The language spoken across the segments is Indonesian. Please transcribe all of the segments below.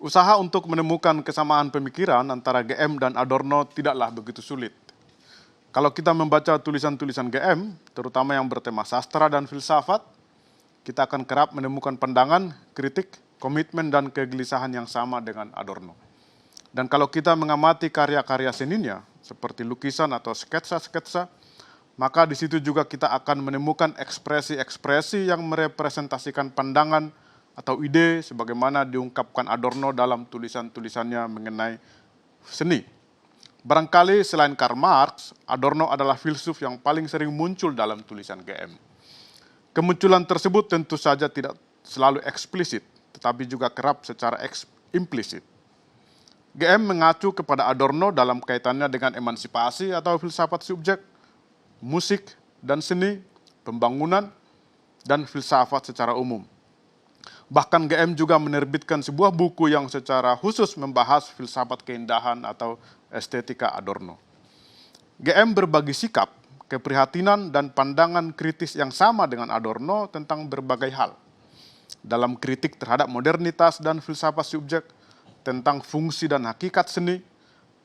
Usaha untuk menemukan kesamaan pemikiran antara GM dan Adorno tidaklah begitu sulit. Kalau kita membaca tulisan-tulisan GM, terutama yang bertema sastra dan filsafat, kita akan kerap menemukan pandangan, kritik, komitmen, dan kegelisahan yang sama dengan Adorno. Dan kalau kita mengamati karya-karya seninya, seperti lukisan atau sketsa-sketsa, maka di situ juga kita akan menemukan ekspresi-ekspresi yang merepresentasikan pandangan atau ide sebagaimana diungkapkan Adorno dalam tulisan-tulisannya mengenai seni. Barangkali selain Karl Marx, Adorno adalah filsuf yang paling sering muncul dalam tulisan GM. Kemunculan tersebut tentu saja tidak selalu eksplisit, tetapi juga kerap secara implisit. GM mengacu kepada Adorno dalam kaitannya dengan emansipasi atau filsafat subjek, musik dan seni, pembangunan, dan filsafat secara umum. Bahkan GM juga menerbitkan sebuah buku yang secara khusus membahas filsafat keindahan atau estetika Adorno. GM berbagi sikap, keprihatinan, dan pandangan kritis yang sama dengan Adorno tentang berbagai hal. Dalam kritik terhadap modernitas dan filsafat subjek, tentang fungsi dan hakikat seni,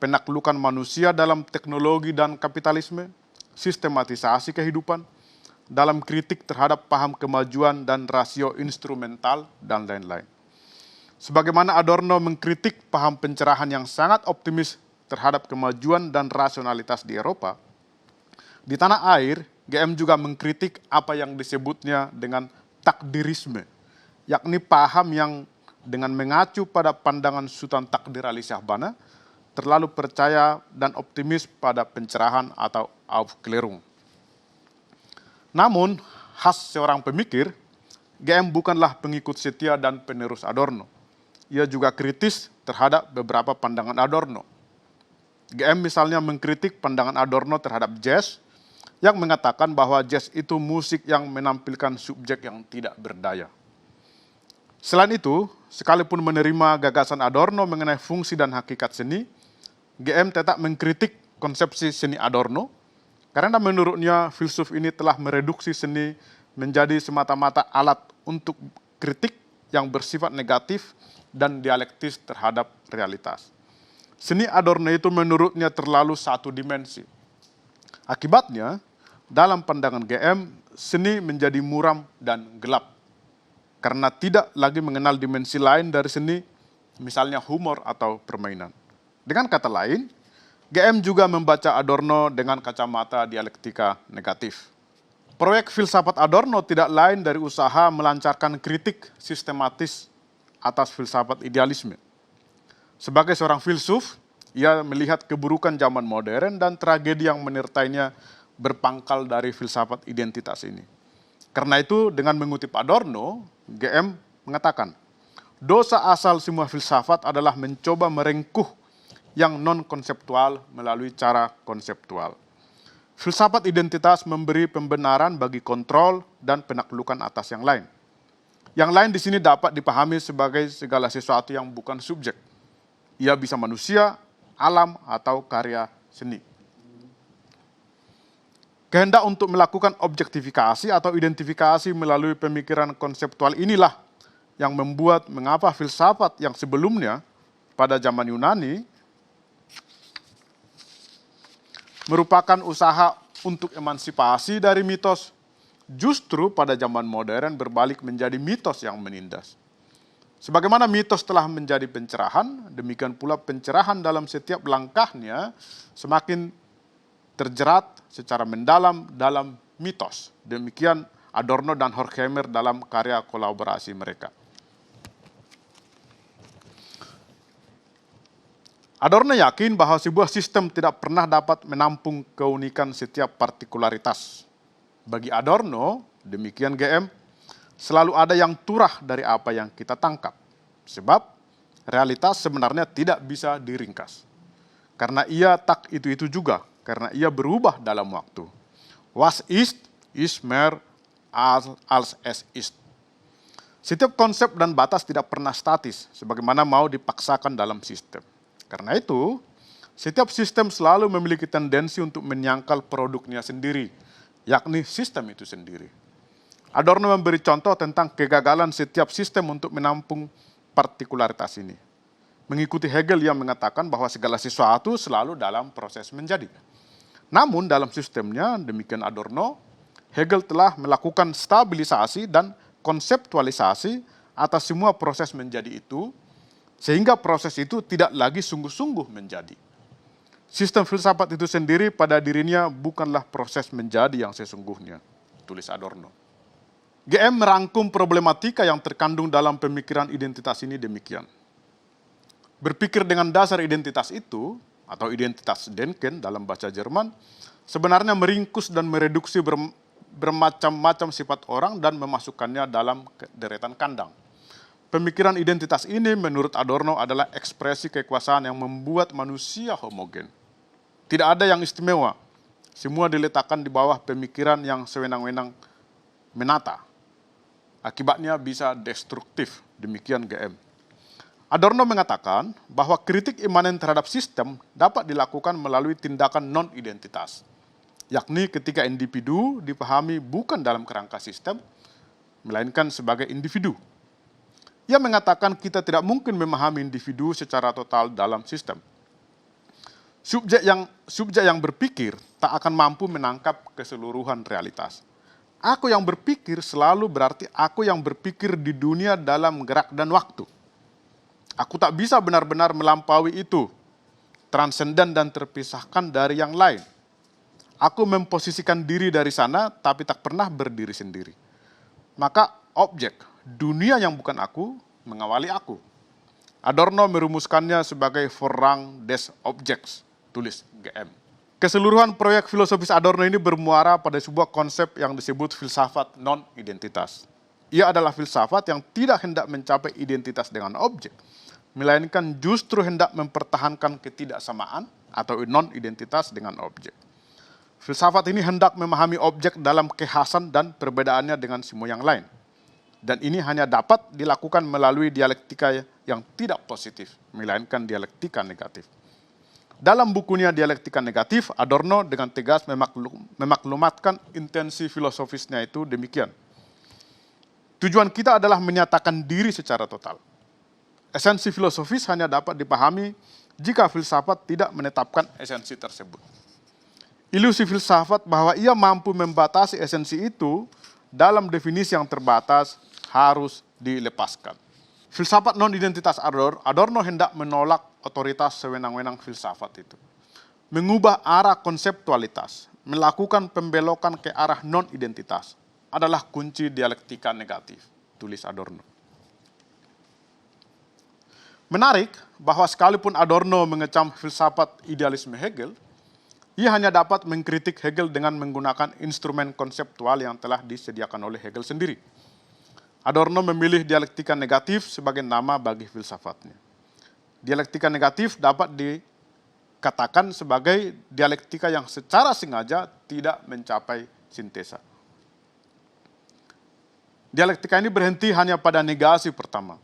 penaklukan manusia dalam teknologi dan kapitalisme, sistematisasi kehidupan, dalam kritik terhadap paham kemajuan dan rasio instrumental, dan lain-lain. Sebagaimana Adorno mengkritik paham pencerahan yang sangat optimis terhadap kemajuan dan rasionalitas di Eropa, di tanah air, GM juga mengkritik apa yang disebutnya dengan takdirisme, yakni paham yang dengan mengacu pada pandangan Sultan Takdir Ali Syahbana, terlalu percaya dan optimis pada pencerahan atau Aufklärung. Namun, khas seorang pemikir, GM bukanlah pengikut setia dan penerus Adorno. Ia juga kritis terhadap beberapa pandangan Adorno. GM misalnya mengkritik pandangan Adorno terhadap jazz, yang mengatakan bahwa jazz itu musik yang menampilkan subjek yang tidak berdaya. Selain itu, sekalipun menerima gagasan Adorno mengenai fungsi dan hakikat seni, GM tetap mengkritik konsepsi seni Adorno, karena menurutnya filsuf ini telah mereduksi seni menjadi semata-mata alat untuk kritik yang bersifat negatif dan dialektis terhadap realitas. Seni Adorno itu menurutnya terlalu satu dimensi. Akibatnya, dalam pandangan GM, seni menjadi muram dan gelap, karena tidak lagi mengenal dimensi lain dari seni, misalnya humor atau permainan. Dengan kata lain, GM juga membaca Adorno dengan kacamata dialektika negatif. Proyek filsafat Adorno tidak lain dari usaha melancarkan kritik sistematis atas filsafat idealisme. Sebagai seorang filsuf, ia melihat keburukan zaman modern dan tragedi yang menyertainya berpangkal dari filsafat identitas ini. Karena itu, dengan mengutip Adorno, GM mengatakan, dosa asal semua filsafat adalah mencoba merengkuh yang non-konseptual melalui cara konseptual. Filsafat identitas memberi pembenaran bagi kontrol dan penaklukan atas yang lain. Yang lain di sini dapat dipahami sebagai segala sesuatu yang bukan subjek. Ia bisa manusia, alam, atau karya seni. Kehendak untuk melakukan objektifikasi atau identifikasi melalui pemikiran konseptual inilah yang membuat mengapa filsafat yang sebelumnya pada zaman Yunani merupakan usaha untuk emansipasi dari mitos, justru pada zaman modern berbalik menjadi mitos yang menindas. Sebagaimana mitos telah menjadi pencerahan, demikian pula pencerahan dalam setiap langkahnya semakin terjerat secara mendalam dalam mitos. Demikian Adorno dan Horkheimer dalam karya kolaborasi mereka. Adorno yakin bahwa sebuah sistem tidak pernah dapat menampung keunikan setiap partikularitas. Bagi Adorno, demikian GM, selalu ada yang turah dari apa yang kita tangkap. Sebab realitas sebenarnya tidak bisa diringkas. Karena ia tak itu-itu juga, karena ia berubah dalam waktu. Was ist mehr als es ist. Setiap konsep dan batas tidak pernah statis, sebagaimana mau dipaksakan dalam sistem. Karena itu, setiap sistem selalu memiliki tendensi untuk menyangkal produknya sendiri, yakni sistem itu sendiri. Adorno memberi contoh tentang kegagalan setiap sistem untuk menampung partikularitas ini. Mengikuti Hegel yang mengatakan bahwa segala sesuatu selalu dalam proses menjadi. Namun dalam sistemnya, demikian Adorno, Hegel telah melakukan stabilisasi dan konseptualisasi atas semua proses menjadi itu, sehingga proses itu tidak lagi sungguh-sungguh menjadi. Sistem filsafat itu sendiri pada dirinya bukanlah proses menjadi yang sesungguhnya, tulis Adorno. GM merangkum problematika yang terkandung dalam pemikiran identitas ini demikian. Berpikir dengan dasar identitas itu, atau identitas Denken dalam bahasa Jerman, sebenarnya meringkus dan mereduksi bermacam-macam sifat orang dan memasukkannya dalam deretan kandang. Pemikiran identitas ini menurut Adorno adalah ekspresi kekuasaan yang membuat manusia homogen. Tidak ada yang istimewa, semua diletakkan di bawah pemikiran yang sewenang-wenang menata. Akibatnya bisa destruktif, demikian GM. Adorno mengatakan bahwa kritik imanen terhadap sistem dapat dilakukan melalui tindakan non-identitas, yakni ketika individu dipahami bukan dalam kerangka sistem, melainkan sebagai individu. Ia mengatakan kita tidak mungkin memahami individu secara total dalam sistem. Subjek yang berpikir tak akan mampu menangkap keseluruhan realitas. Aku yang berpikir selalu berarti aku yang berpikir di dunia dalam gerak dan waktu. Aku tak bisa benar-benar melampaui itu, transenden dan terpisahkan dari yang lain. Aku memposisikan diri dari sana, tapi tak pernah berdiri sendiri. Maka objek, dunia yang bukan aku, mengawali aku. Adorno merumuskannya sebagai Vorrang des Objects, tulis GM. Keseluruhan proyek filosofis Adorno ini bermuara pada sebuah konsep yang disebut filsafat non-identitas. Ia adalah filsafat yang tidak hendak mencapai identitas dengan objek, melainkan justru hendak mempertahankan ketidaksamaan atau non-identitas dengan objek. Filsafat ini hendak memahami objek dalam kekhasan dan perbedaannya dengan semua yang lain. Dan ini hanya dapat dilakukan melalui dialektika yang tidak positif, melainkan dialektika negatif. Dalam bukunya Dialektika Negatif, Adorno dengan tegas memaklumatkan intensi filosofisnya itu demikian. Tujuan kita adalah menyatakan diri secara total. Esensi filosofis hanya dapat dipahami jika filsafat tidak menetapkan esensi tersebut. Ilusi filsafat bahwa ia mampu membatasi esensi itu dalam definisi yang terbatas harus dilepaskan. Filsafat non-identitas Adorno hendak menolak otoritas sewenang-wenang filsafat itu. Mengubah arah konseptualitas, melakukan pembelokan ke arah non-identitas adalah kunci dialektika negatif, tulis Adorno. Menarik bahwa sekalipun Adorno mengecam filsafat idealisme Hegel, ia hanya dapat mengkritik Hegel dengan menggunakan instrumen konseptual yang telah disediakan oleh Hegel sendiri. Adorno memilih dialektika negatif sebagai nama bagi filsafatnya. Dialektika negatif dapat dikatakan sebagai dialektika yang secara sengaja tidak mencapai sintesa. Dialektika ini berhenti hanya pada negasi pertama.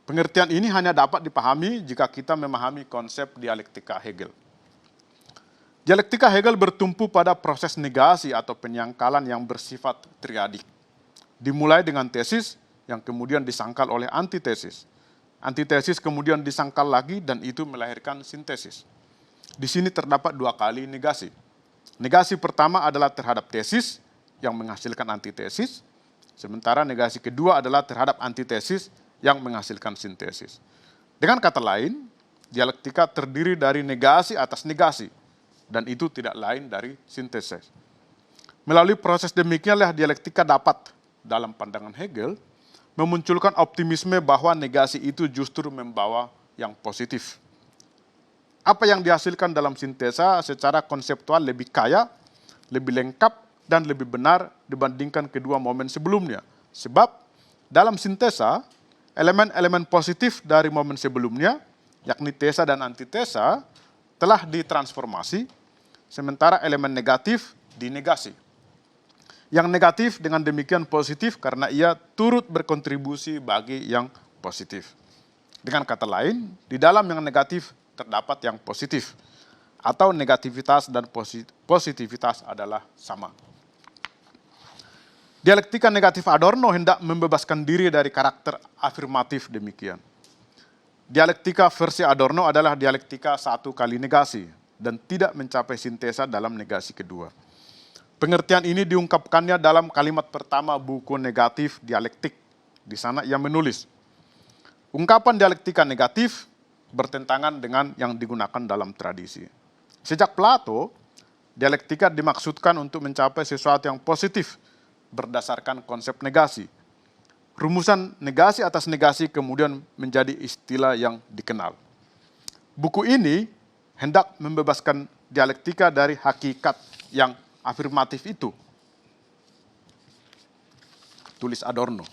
Pengertian ini hanya dapat dipahami jika kita memahami konsep dialektika Hegel. Dialektika Hegel bertumpu pada proses negasi atau penyangkalan yang bersifat triadik. Dimulai dengan tesis yang kemudian disangkal oleh antitesis. Antitesis kemudian disangkal lagi dan itu melahirkan sintesis. Di sini terdapat dua kali negasi. Negasi pertama adalah terhadap tesis yang menghasilkan antitesis, sementara negasi kedua adalah terhadap antitesis yang menghasilkan sintesis. Dengan kata lain, dialektika terdiri dari negasi atas negasi, dan itu tidak lain dari sintesis. Melalui proses demikianlah dialektika dapat, dalam pandangan Hegel, memunculkan optimisme bahwa negasi itu justru membawa yang positif. Apa yang dihasilkan dalam sintesa secara konseptual lebih kaya, lebih lengkap, dan lebih benar dibandingkan kedua momen sebelumnya. Sebab dalam sintesa, elemen-elemen positif dari momen sebelumnya, yakni tesa dan antitesa, telah ditransformasi, sementara elemen negatif dinegasi. Yang negatif dengan demikian positif karena ia turut berkontribusi bagi yang positif. Dengan kata lain, di dalam yang negatif terdapat yang positif, atau negativitas dan positivitas adalah sama. Dialektika negatif Adorno hendak membebaskan diri dari karakter afirmatif demikian. Dialektika versi Adorno adalah dialektika satu kali negasi dan tidak mencapai sintesa dalam negasi kedua. Pengertian ini diungkapkannya dalam kalimat pertama buku negatif dialektik. Di sana ia menulis, ungkapan dialektika negatif bertentangan dengan yang digunakan dalam tradisi. Sejak Plato, dialektika dimaksudkan untuk mencapai sesuatu yang positif berdasarkan konsep negasi. Rumusan negasi atas negasi kemudian menjadi istilah yang dikenal. Buku ini hendak membebaskan dialektika dari hakikat yang afirmatif itu. Tulis Adorno.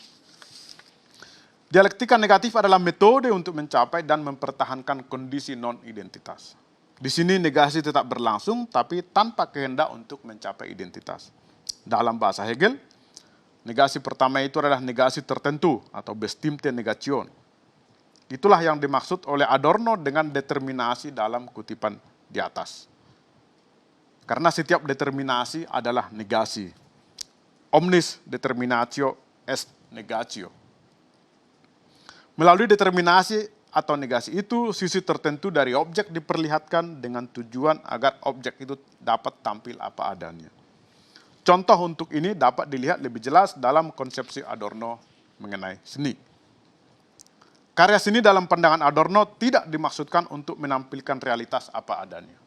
Dialektika negatif adalah metode untuk mencapai dan mempertahankan kondisi non-identitas. Di sini negasi tetap berlangsung, tapi tanpa kehendak untuk mencapai identitas. Dalam bahasa Hegel, negasi pertama itu adalah negasi tertentu atau bestimmte Negation. Itulah yang dimaksud oleh Adorno dengan determinasi dalam kutipan di atas. Karena setiap determinasi adalah negasi. Omnis determinatio est negatio. Melalui determinasi atau negasi itu, sisi tertentu dari objek diperlihatkan dengan tujuan agar objek itu dapat tampil apa adanya. Contoh untuk ini dapat dilihat lebih jelas dalam konsepsi Adorno mengenai seni. Karya seni dalam pandangan Adorno tidak dimaksudkan untuk menampilkan realitas apa adanya,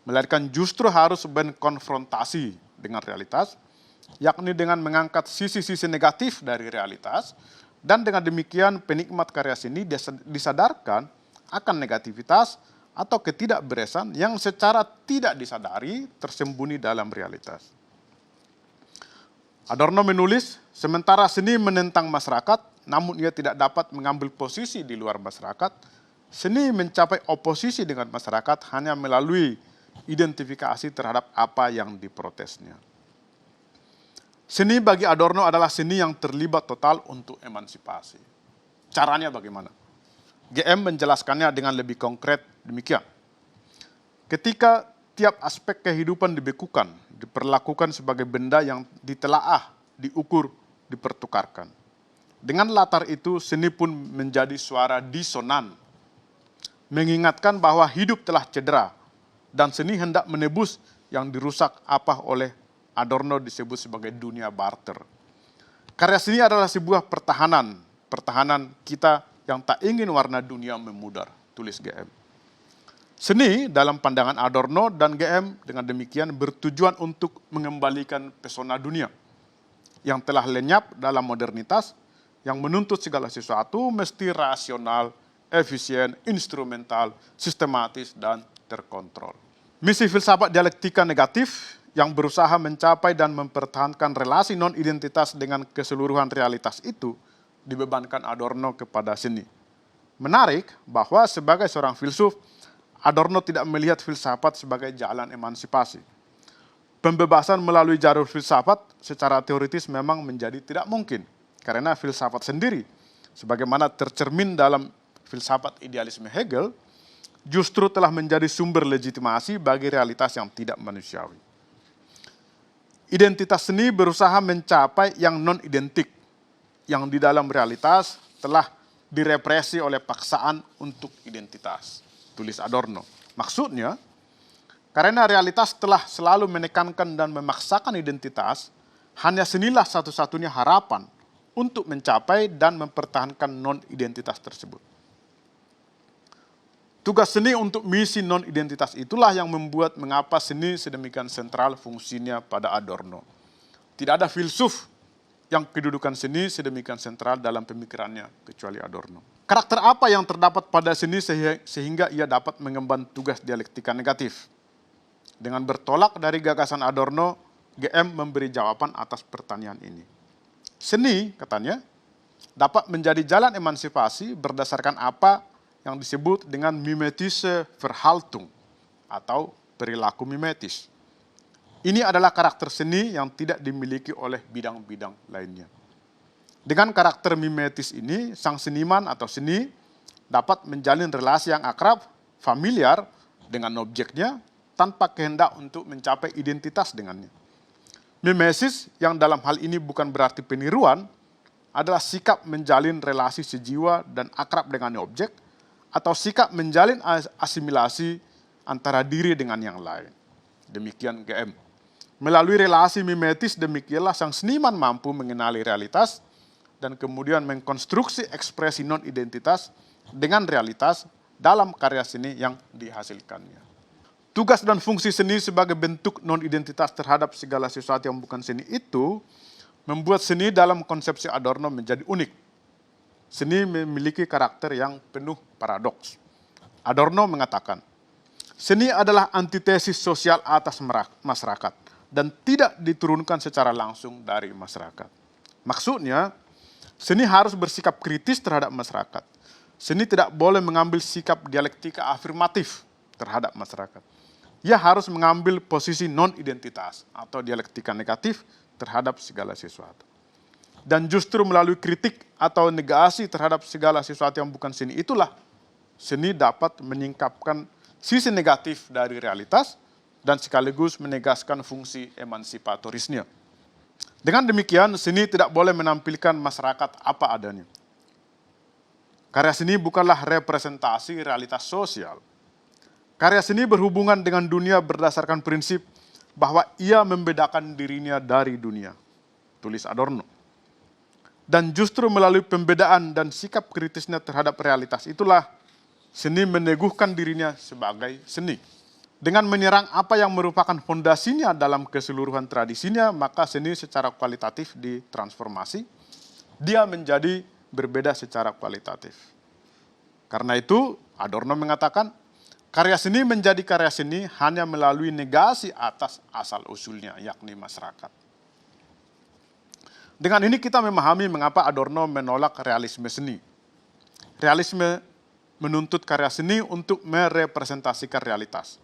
melainkan justru harus berkonfrontasi dengan realitas, yakni dengan mengangkat sisi-sisi negatif dari realitas, dan dengan demikian penikmat karya seni disadarkan akan negativitas atau ketidakberesan yang secara tidak disadari tersembunyi dalam realitas. Adorno menulis, sementara seni menentang masyarakat, namun ia tidak dapat mengambil posisi di luar masyarakat, seni mencapai oposisi dengan masyarakat hanya melalui identifikasi terhadap apa yang diprotesnya. Seni bagi Adorno adalah seni yang terlibat total untuk emansipasi. Caranya bagaimana? GM menjelaskannya dengan lebih konkret demikian. Ketika tiap aspek kehidupan dibekukan, diperlakukan sebagai benda yang ditelaah, diukur, dipertukarkan. Dengan latar itu, seni pun menjadi suara disonan, mengingatkan bahwa hidup telah cedera, dan seni hendak menebus yang dirusak apa oleh Adorno disebut sebagai dunia barter. Karya seni adalah sebuah pertahanan kita yang tak ingin warna dunia memudar, tulis GM. Seni dalam pandangan Adorno dan GM dengan demikian bertujuan untuk mengembalikan pesona dunia yang telah lenyap dalam modernitas yang menuntut segala sesuatu mesti rasional, efisien, instrumental, sistematis, dan terkontrol. Misi filsafat dialektika negatif yang berusaha mencapai dan mempertahankan relasi non-identitas dengan keseluruhan realitas itu dibebankan Adorno kepada seni. Menarik bahwa sebagai seorang filsuf, Adorno tidak melihat filsafat sebagai jalan emansipasi. Pembebasan melalui jalur filsafat secara teoritis memang menjadi tidak mungkin, karena filsafat sendiri, sebagaimana tercermin dalam filsafat idealisme Hegel, justru telah menjadi sumber legitimasi bagi realitas yang tidak manusiawi. Identitas seni berusaha mencapai yang non-identik, yang di dalam realitas telah direpresi oleh paksaan untuk identitas, tulis Adorno. Maksudnya, karena realitas telah selalu menekankan dan memaksakan identitas, hanya senilah satu-satunya harapan untuk mencapai dan mempertahankan non-identitas tersebut. Tugas seni untuk misi non-identitas itulah yang membuat mengapa seni sedemikian sentral fungsinya pada Adorno. Tidak ada filsuf yang kedudukan seni sedemikian sentral dalam pemikirannya kecuali Adorno. Karakter apa yang terdapat pada seni sehingga ia dapat mengemban tugas dialektika negatif? Dengan bertolak dari gagasan Adorno, GM memberi jawaban atas pertanyaan ini. Seni, katanya, dapat menjadi jalan emansipasi berdasarkan apa yang disebut dengan mimetische Verhaltung atau perilaku mimetis. Ini adalah karakter seni yang tidak dimiliki oleh bidang-bidang lainnya. Dengan karakter mimetis ini, sang seniman atau seni dapat menjalin relasi yang akrab, familiar dengan objeknya, tanpa kehendak untuk mencapai identitas dengannya. Mimesis yang dalam hal ini bukan berarti peniruan, adalah sikap menjalin relasi sejiwa dan akrab dengan objek, atau sikap menjalin asimilasi antara diri dengan yang lain. Demikian GM. Melalui relasi mimetis demikianlah sang seniman mampu mengenali realitas dan kemudian mengkonstruksi ekspresi non-identitas dengan realitas dalam karya seni yang dihasilkannya. Tugas dan fungsi seni sebagai bentuk non-identitas terhadap segala sesuatu yang bukan seni itu membuat seni dalam konsepsi Adorno menjadi unik. Seni memiliki karakter yang penuh paradoks. Adorno mengatakan, seni adalah antitesis sosial atas masyarakat dan tidak diturunkan secara langsung dari masyarakat. Maksudnya, seni harus bersikap kritis terhadap masyarakat. Seni tidak boleh mengambil sikap dialektika afirmatif terhadap masyarakat. Ia harus mengambil posisi non-identitas atau dialektika negatif terhadap segala sesuatu. Dan justru melalui kritik atau negasi terhadap segala sesuatu yang bukan seni itulah seni dapat menyingkapkan sisi negatif dari realitas dan sekaligus menegaskan fungsi emansipatorisnya. Dengan demikian, seni tidak boleh menampilkan masyarakat apa adanya. Karya seni bukanlah representasi realitas sosial. Karya seni berhubungan dengan dunia berdasarkan prinsip bahwa ia membedakan dirinya dari dunia, tulis Adorno. Dan justru melalui pembedaan dan sikap kritisnya terhadap realitas itulah seni meneguhkan dirinya sebagai seni. Dengan menyerang apa yang merupakan fondasinya dalam keseluruhan tradisinya, maka seni secara kualitatif ditransformasi, dia menjadi berbeda secara kualitatif. Karena itu, Adorno mengatakan, karya seni menjadi karya seni hanya melalui negasi atas asal-usulnya, yakni masyarakat. Dengan ini kita memahami mengapa Adorno menolak realisme seni. Realisme menuntut karya seni untuk merepresentasikan realitas,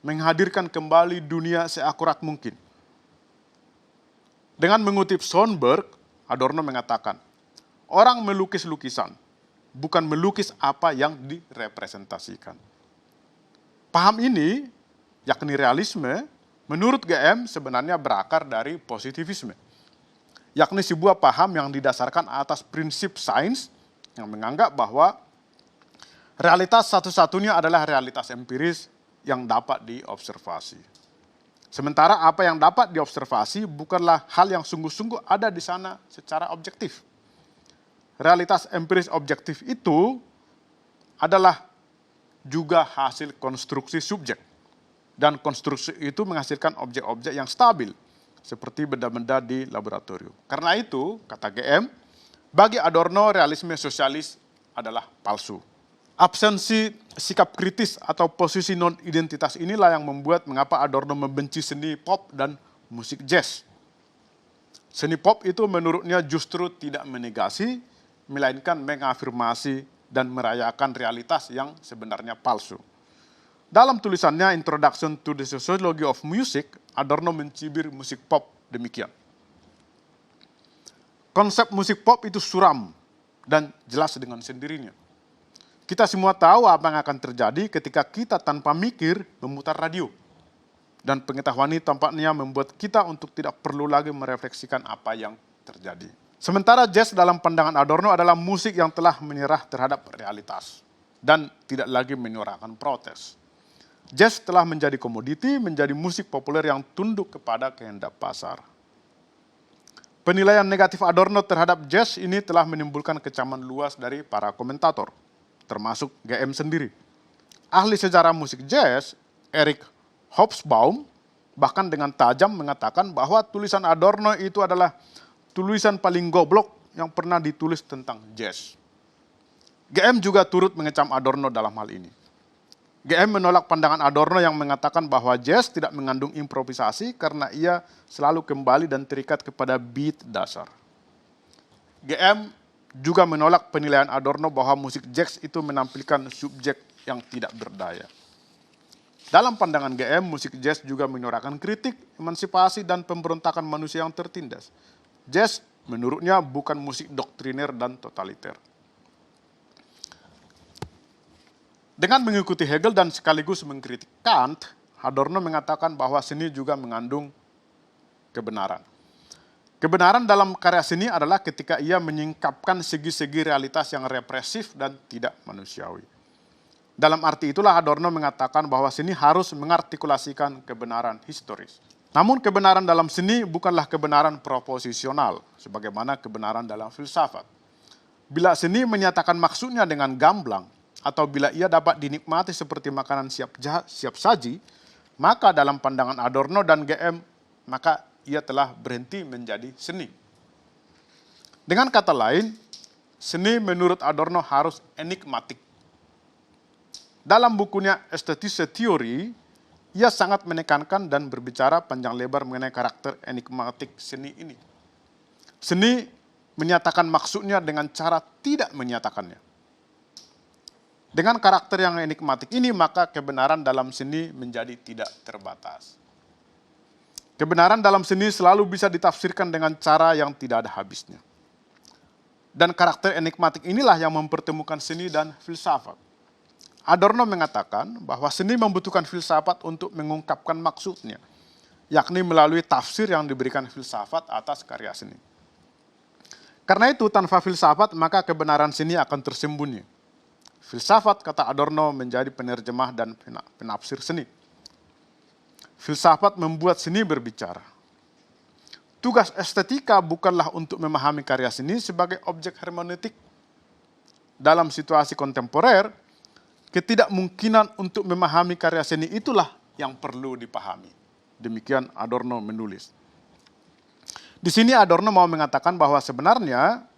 menghadirkan kembali dunia seakurat mungkin. Dengan mengutip Schoenberg, Adorno mengatakan, orang melukis lukisan, bukan melukis apa yang direpresentasikan. Paham ini, yakni realisme, menurut GM sebenarnya berakar dari positivisme, yakni sebuah paham yang didasarkan atas prinsip sains yang menganggap bahwa realitas satu-satunya adalah realitas empiris yang dapat diobservasi. Sementara apa yang dapat diobservasi bukanlah hal yang sungguh-sungguh ada di sana secara objektif. Realitas empiris objektif itu adalah juga hasil konstruksi subjek. Dan konstruksi itu menghasilkan objek-objek yang stabil, seperti benda-benda di laboratorium. Karena itu, kata GM, bagi Adorno realisme sosialis adalah palsu. Absensi sikap kritis atau posisi non-identitas inilah yang membuat mengapa Adorno membenci seni pop dan musik jazz. Seni pop itu menurutnya justru tidak menegasi, melainkan mengafirmasi dan merayakan realitas yang sebenarnya palsu. Dalam tulisannya Introduction to the Sociology of Music, Adorno mencibir musik pop demikian. Konsep musik pop itu suram dan jelas dengan sendirinya. Kita semua tahu apa yang akan terjadi ketika kita tanpa mikir memutar radio. Dan pengetahuan ini tampaknya membuat kita untuk tidak perlu lagi merefleksikan apa yang terjadi. Sementara jazz dalam pandangan Adorno adalah musik yang telah menyerah terhadap realitas dan tidak lagi menyuarakan protes. Jazz telah menjadi komoditi, menjadi musik populer yang tunduk kepada kehendak pasar. Penilaian negatif Adorno terhadap jazz ini telah menimbulkan kecaman luas dari para komentator, termasuk GM sendiri. Ahli sejarah musik jazz, Eric Hobsbawm, bahkan dengan tajam mengatakan bahwa tulisan Adorno itu adalah tulisan paling goblok yang pernah ditulis tentang jazz. GM juga turut mengecam Adorno dalam hal ini. GM menolak pandangan Adorno yang mengatakan bahwa jazz tidak mengandung improvisasi karena ia selalu kembali dan terikat kepada beat dasar. GM juga menolak penilaian Adorno bahwa musik jazz itu menampilkan subjek yang tidak berdaya. Dalam pandangan GM, musik jazz juga menyuarakan kritik, emansipasi, dan pemberontakan manusia yang tertindas. Jazz menurutnya bukan musik doktriner dan totaliter. Dengan mengikuti Hegel dan sekaligus mengkritik Kant, Adorno mengatakan bahwa seni juga mengandung kebenaran. Kebenaran dalam karya seni adalah ketika ia menyingkapkan segi-segi realitas yang represif dan tidak manusiawi. Dalam arti itulah Adorno mengatakan bahwa seni harus mengartikulasikan kebenaran historis. Namun kebenaran dalam seni bukanlah kebenaran proposisional, sebagaimana kebenaran dalam filsafat. Bila seni menyatakan maksudnya dengan gamblang, atau bila ia dapat dinikmati seperti makanan siap saji, maka dalam pandangan Adorno dan GM, maka ia telah berhenti menjadi seni. Dengan kata lain, seni menurut Adorno harus enigmatik. Dalam bukunya Aesthetische Theorie, ia sangat menekankan dan berbicara panjang lebar mengenai karakter enigmatik seni ini. Seni menyatakan maksudnya dengan cara tidak menyatakannya. Dengan karakter yang enigmatik ini, maka kebenaran dalam seni menjadi tidak terbatas. Kebenaran dalam seni selalu bisa ditafsirkan dengan cara yang tidak ada habisnya. Dan karakter enigmatik inilah yang mempertemukan seni dan filsafat. Adorno mengatakan bahwa seni membutuhkan filsafat untuk mengungkapkan maksudnya, yakni melalui tafsir yang diberikan filsafat atas karya seni. Karena itu, tanpa filsafat, maka kebenaran seni akan tersembunyi. Filsafat, kata Adorno, menjadi penerjemah dan penafsir seni. Filsafat membuat seni berbicara. Tugas estetika bukanlah untuk memahami karya seni sebagai objek hermeneutik. Dalam situasi kontemporer, ketidakmungkinan untuk memahami karya seni itulah yang perlu dipahami. Demikian Adorno menulis. Di sini Adorno mau mengatakan bahwa sebenarnya,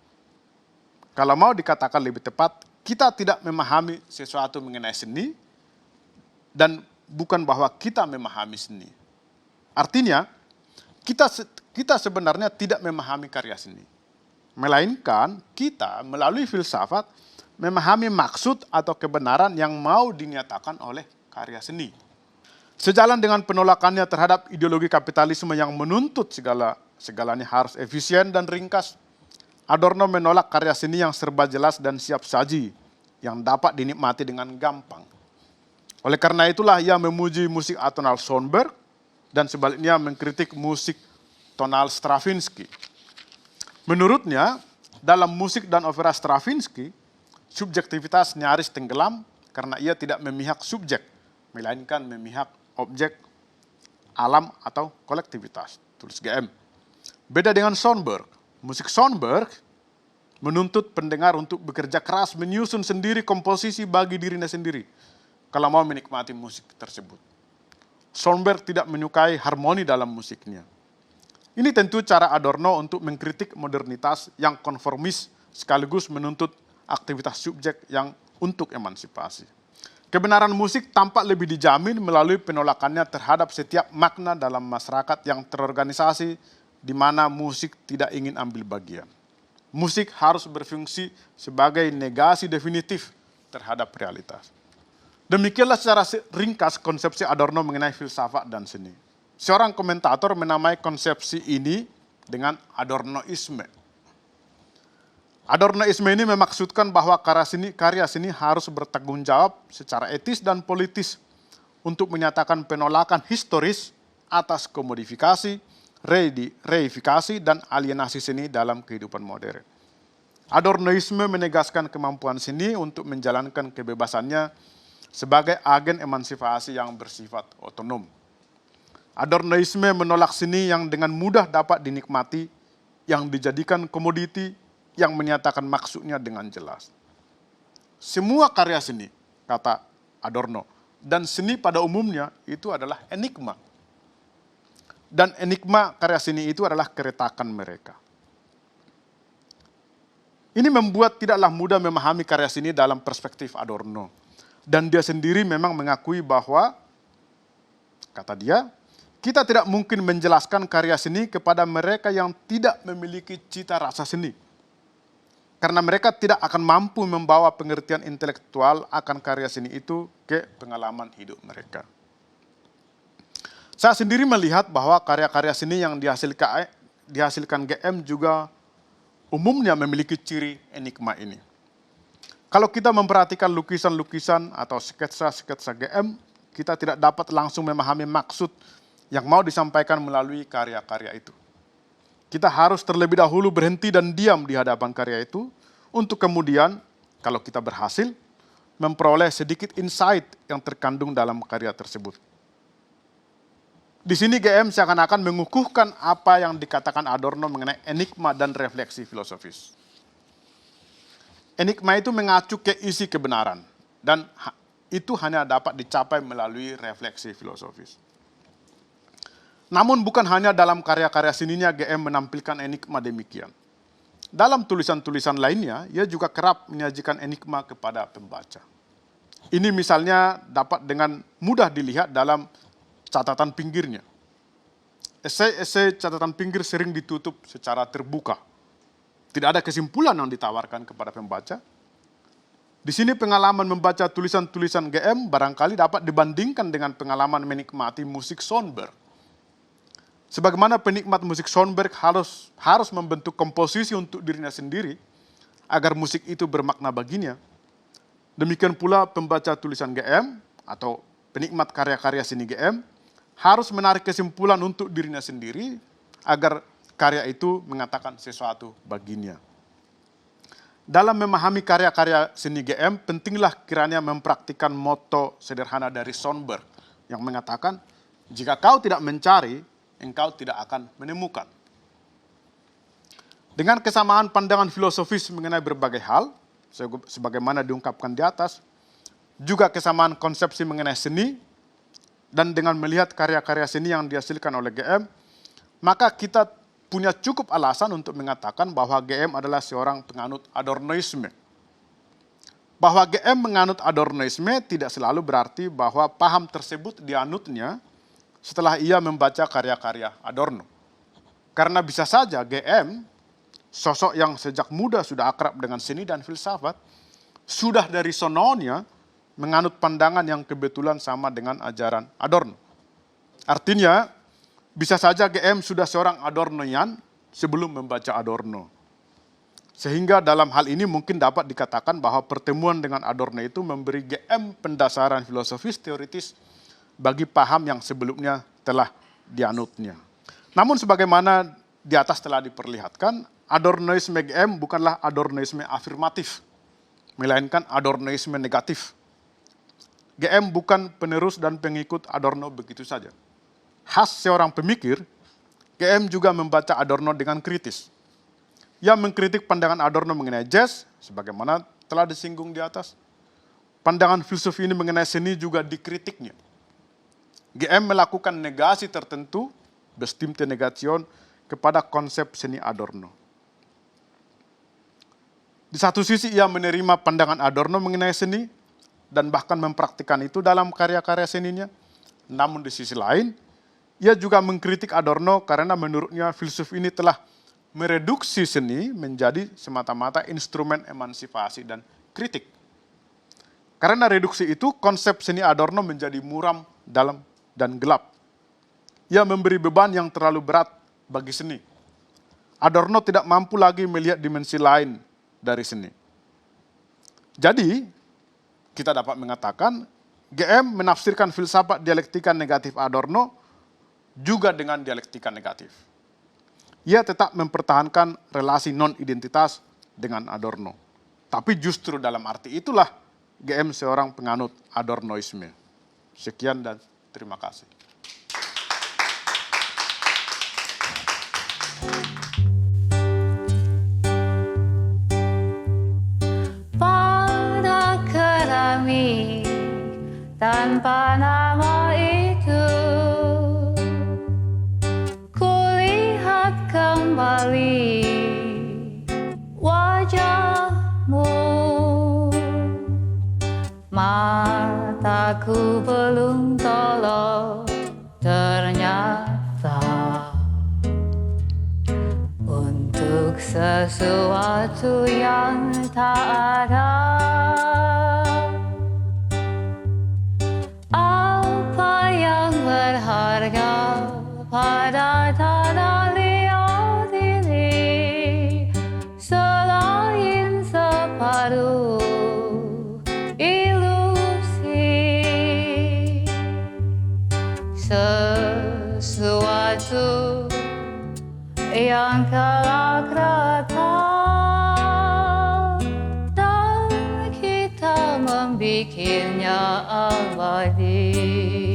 kalau mau dikatakan lebih tepat, kita tidak memahami sesuatu mengenai seni, dan bukan bahwa kita memahami seni. Artinya, kita sebenarnya tidak memahami karya seni. Melainkan kita melalui filsafat memahami maksud atau kebenaran yang mau dinyatakan oleh karya seni. Sejalan dengan penolakannya terhadap ideologi kapitalisme yang menuntut segalanya harus efisien dan ringkas, Adorno menolak karya seni yang serba jelas dan siap saji, yang dapat dinikmati dengan gampang. Oleh karena itulah ia memuji musik atonal Schoenberg, dan sebaliknya mengkritik musik tonal Stravinsky. Menurutnya, dalam musik dan opera Stravinsky, subjektivitas nyaris tenggelam karena ia tidak memihak subjek, melainkan memihak objek, alam atau kolektivitas, tulis GM. Beda dengan Schoenberg, musik Schoenberg menuntut pendengar untuk bekerja keras menyusun sendiri komposisi bagi dirinya sendiri kalau mau menikmati musik tersebut. Schoenberg tidak menyukai harmoni dalam musiknya. Ini tentu cara Adorno untuk mengkritik modernitas yang konformis sekaligus menuntut aktivitas subjek yang untuk emansipasi. Kebenaran musik tampak lebih dijamin melalui penolakannya terhadap setiap makna dalam masyarakat yang terorganisasi di mana musik tidak ingin ambil bagian. Musik harus berfungsi sebagai negasi definitif terhadap realitas. Demikianlah secara ringkas konsepsi Adorno mengenai filsafat dan seni. Seorang komentator menamai konsepsi ini dengan Adornoisme. Adornoisme ini memaksudkan bahwa karya seni harus bertanggung jawab secara etis dan politis untuk menyatakan penolakan historis atas komodifikasi, reifikasi, dan alienasi seni dalam kehidupan modern. Adornoisme menegaskan kemampuan seni untuk menjalankan kebebasannya sebagai agen emansipasi yang bersifat otonom. Adornoisme menolak seni yang dengan mudah dapat dinikmati, yang dijadikan komoditi, yang menyatakan maksudnya dengan jelas. Semua karya seni, kata Adorno, dan seni pada umumnya itu adalah enigma. Dan enigma karya seni itu adalah keretakan mereka. Ini membuat tidaklah mudah memahami karya seni dalam perspektif Adorno. Dan dia sendiri memang mengakui bahwa, kata dia, kita tidak mungkin menjelaskan karya seni kepada mereka yang tidak memiliki cita rasa seni. Karena mereka tidak akan mampu membawa pengertian intelektual akan karya seni itu ke pengalaman hidup mereka. Saya sendiri melihat bahwa karya-karya seni yang dihasilkan GM juga umumnya memiliki ciri enigma ini. Kalau kita memperhatikan lukisan-lukisan atau sketsa-sketsa GM, kita tidak dapat langsung memahami maksud yang mau disampaikan melalui karya-karya itu. Kita harus terlebih dahulu berhenti dan diam di hadapan karya itu, untuk kemudian, kalau kita berhasil, memperoleh sedikit insight yang terkandung dalam karya tersebut. Di sini GM seakan-akan mengukuhkan apa yang dikatakan Adorno mengenai enigma dan refleksi filosofis. Enigma itu mengacu ke isi kebenaran, dan itu hanya dapat dicapai melalui refleksi filosofis. Namun bukan hanya dalam karya-karya seninya GM menampilkan enigma demikian. Dalam tulisan-tulisan lainnya, ia juga kerap menyajikan enigma kepada pembaca. Ini misalnya dapat dengan mudah dilihat dalam catatan pinggirnya. Esai-esai catatan pinggir sering ditutup secara terbuka. Tidak ada kesimpulan yang ditawarkan kepada pembaca. Di sini pengalaman membaca tulisan-tulisan GM barangkali dapat dibandingkan dengan pengalaman menikmati musik Schoenberg. Sebagaimana penikmat musik Schoenberg harus membentuk komposisi untuk dirinya sendiri agar musik itu bermakna baginya, demikian pula pembaca tulisan GM atau penikmat karya-karya seni GM harus menarik kesimpulan untuk dirinya sendiri agar karya itu mengatakan sesuatu baginya. Dalam memahami karya-karya seni GM, pentinglah kiranya mempraktikkan moto sederhana dari Schoenberg yang mengatakan, jika kau tidak mencari, engkau tidak akan menemukan. Dengan kesamaan pandangan filosofis mengenai berbagai hal, sebagaimana diungkapkan di atas, juga kesamaan konsepsi mengenai seni, dan dengan melihat karya-karya seni yang dihasilkan oleh GM, maka kita punya cukup alasan untuk mengatakan bahwa GM adalah seorang penganut Adornoisme. Bahwa GM menganut Adornoisme tidak selalu berarti bahwa paham tersebut dianutnya setelah ia membaca karya-karya Adorno. Karena bisa saja GM, sosok yang sejak muda sudah akrab dengan seni dan filsafat, sudah dari sononya menganut pandangan yang kebetulan sama dengan ajaran Adorno. Artinya, bisa saja GM sudah seorang Adornoian sebelum membaca Adorno. Sehingga dalam hal ini mungkin dapat dikatakan bahwa pertemuan dengan Adorno itu memberi GM pendasaran filosofis teoritis bagi paham yang sebelumnya telah dianutnya. Namun sebagaimana di atas telah diperlihatkan, Adornoisme GM bukanlah Adornoisme afirmatif, melainkan Adornoisme negatif. GM bukan penerus dan pengikut Adorno begitu saja. Khas seorang pemikir, GM juga membaca Adorno dengan kritis. Ia mengkritik pandangan Adorno mengenai jazz, sebagaimana telah disinggung di atas. Pandangan filsuf ini mengenai seni juga dikritiknya. GM melakukan negasi tertentu, bestimmte Negation, kepada konsep seni Adorno. Di satu sisi ia menerima pandangan Adorno mengenai seni, dan bahkan mempraktikkan itu dalam karya-karya seninya. Namun di sisi lain, ia juga mengkritik Adorno karena menurutnya filsuf ini telah mereduksi seni menjadi semata-mata instrumen emansipasi dan kritik. Karena reduksi itu, konsep seni Adorno menjadi muram, dalam, dan gelap. Ia memberi beban yang terlalu berat bagi seni. Adorno tidak mampu lagi melihat dimensi lain dari seni. Jadi, kita dapat mengatakan, GM menafsirkan filsafat dialektika negatif Adorno juga dengan dialektika negatif. Ia tetap mempertahankan relasi non-identitas dengan Adorno. Tapi justru dalam arti itulah GM seorang penganut Adornoisme. Sekian dan terima kasih. Pada keramik tanpa nama itu, kulihat kembali wajahmu. Mataku belum tolong ternyata untuk sesuatu yang tak ada. Apa yang berharga pada tanah liat ini selain separuh ilusi, sesuatu yang kelak datang dan kita membiarkan rahasia abadi.